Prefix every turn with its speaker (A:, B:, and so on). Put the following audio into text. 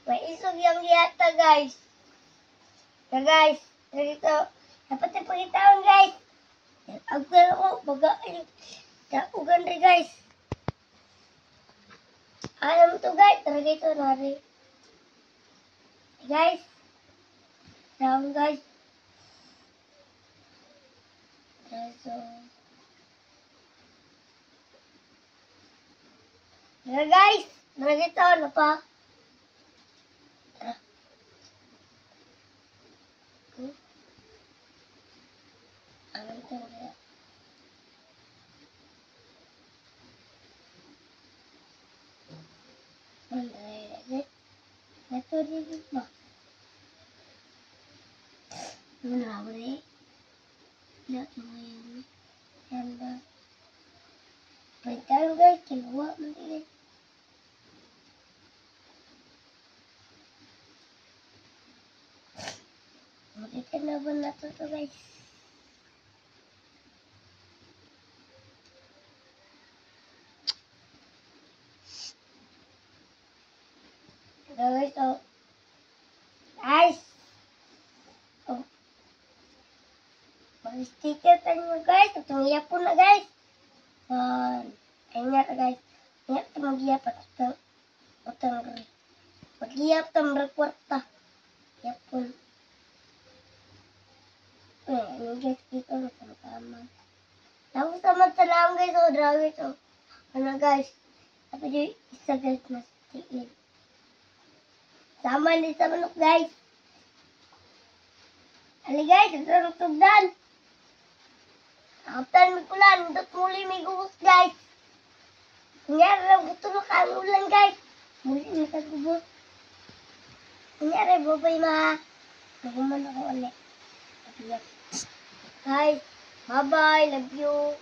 A: May isog yung giyata, guys. Na, guys. Dito. Dapat yung pagkitaon, guys. Agpil ko. Baga, ay. Ugan rin, guys. Alam mo to, guys. Tara dito, nari. Guys. Down, guys. So, tara, guys. Tara dito, ano pa? Tara. Ano ito, kaya? Ito rin ba? Ano na ako rin? Lahat mo yan. Yan ba? Pwede tayo, guys. Kinuha mo rin. Makita na ba na ito, guys? Guys, oh. Guys! Oh. Mag-sticker tayo, guys. Itong iyak po na, guys. Ayun nga, guys. Iyak ito mag-iyak pa. Mag-iyak ito mag-kwarta. Iyak po. Ayun, guys. Dito na tama. Tapos naman sa lang, guys. Oh, draw ito. Ano, guys? Tapos yung isa, guys, na sticker. Sama din sa manok, guys. Ali, guys, ito ang tugdan. Nakaptan mo kulan, dot muli may gubos, guys. Kunyari, butulok ang ulan, guys. Muli na kagubos. Kunyari, babay ma. Naguman ako ulit. Guys, bye-bye, love you.